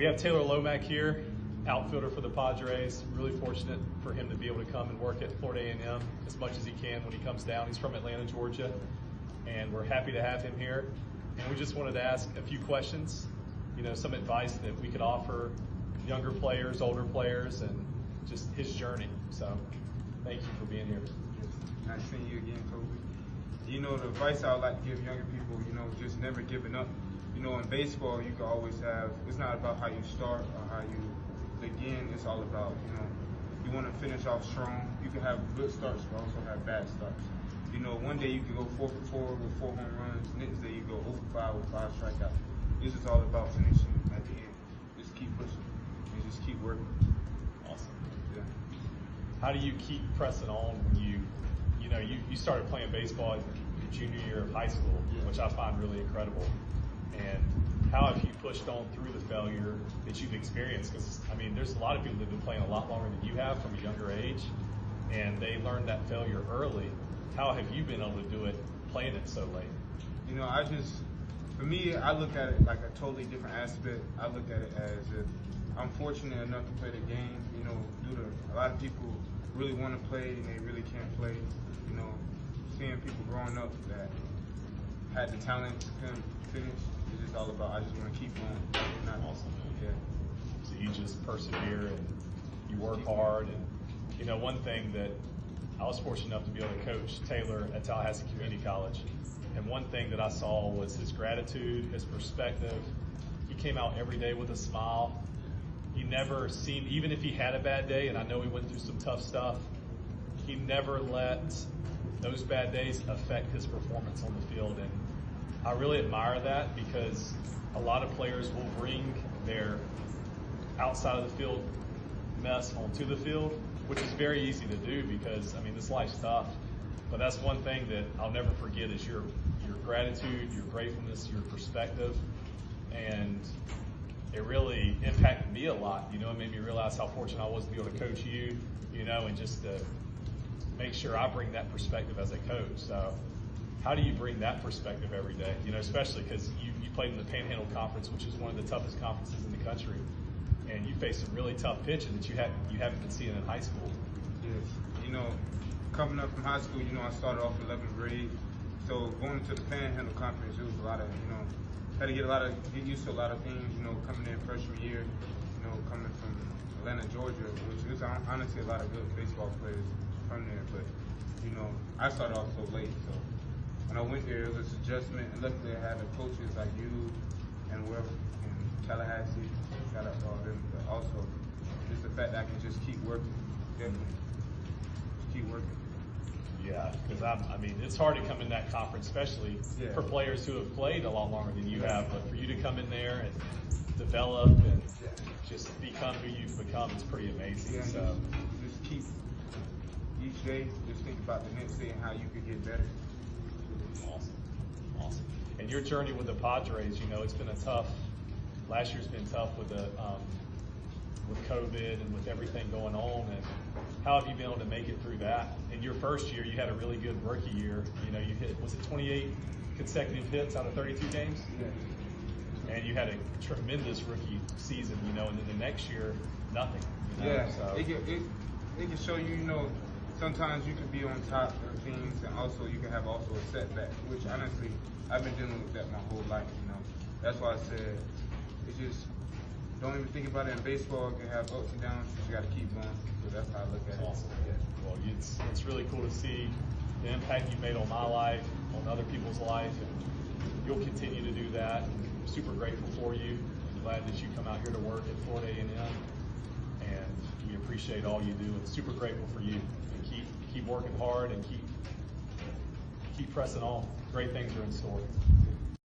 We have Taylor Lomack here, outfielder for the Padres. Really fortunate for him to be able to come and work at Florida A&M as much as he can when he comes down. He's from Atlanta, Georgia, and we're happy to have him here. And we just wanted to ask a few questions, some advice that we could offer younger players, older players, and just his journey. So thank you for being here. Nice seeing you again, Kobe. The advice I would like to give younger people, just never giving up. In baseball, you can always have, it's not about how you start or how you begin, it's all about, you want to finish off strong. You can have good starts, but also have bad starts. One day you can go 4 for 4 with 4 home runs, next day you go 0 for 5 with 5 strikeouts. It's just all about finishing at the end. Just keep pushing and just keep working. Awesome. Yeah. How do you keep pressing on when you started playing baseball in your junior year of high school, which I find really incredible? And how have you pushed on through the failure that you've experienced? Because, there's a lot of people that have been playing a lot longer than you have from a younger age, and they learned that failure early. How have you been able to do it playing it so late? For me, I look at it like a totally different aspect. I look at it as if I'm fortunate enough to play the game, due to a lot of people really want to play and they really can't play. Seeing people growing up that had the talent to come finish, it's just all about, I just want to keep going. Awesome. Yeah. So you just persevere and you work hard. And, one thing that I was fortunate enough to be able to coach Taylor at Tallahassee Community College. And one thing that I saw was his gratitude, his perspective. He came out every day with a smile. He never seemed, even if he had a bad day, and I know he went through some tough stuff, he never let those bad days affect his performance on the field. And I really admire that, because a lot of players will bring their outside of the field mess onto the field, which is very easy to do because, this life's tough. But that's one thing that I'll never forget is your gratitude, your gratefulness, your perspective. And it really impacted me a lot. It made me realize how fortunate I was to be able to coach you, and just to make sure I bring that perspective as a coach. So how do you bring that perspective every day? Especially because you played in the Panhandle Conference, which is one of the toughest conferences in the country. And you faced some really tough pitching that you haven't been seeing in high school. Yes. Coming up from high school, I started off in 11th grade. So going into the Panhandle Conference, it was a lot of, had to get used to a lot of things, coming in freshman year, coming from Atlanta, Georgia, which is honestly a lot of good baseball players from there. But, I started off so late. So when I went there, it was an adjustment. And luckily I had the coaches like you and whoever in Tallahassee, shout out to all them, but also just the fact that I can just keep working, definitely. Just keep working. Yeah, because it's hard to come in that conference, especially for players who have played a lot longer than you have. But for you to come in there and develop and just become who you've become is pretty amazing. Yeah, so just keep each day, just think about the next day and how you could get better. Awesome. And your journey with the Padres, it's been last year's been tough with with COVID and with everything going on. And how have you been able to make it through that? In your first year, you had a really good rookie year. You hit, was it 28 consecutive hits out of 32 games? Yeah. And you had a tremendous rookie season, and then the next year, nothing. Yeah, so. it can show you, sometimes you can be on top of things and also you can have also a setback, which honestly, I've been dealing with that my whole life, That's why I said, it's just, don't even think about it. In baseball, it can have ups and downs, but you got to keep going. So that's how I look at it. Awesome. Well, it's really cool to see the impact you've made on my life, on other people's life, and you'll continue to do that. I'm super grateful for you. I'm glad that you come out here to work at Florida A&M, and we appreciate all you do. And super grateful for you. And keep working hard and keep pressing on. Great things are in store.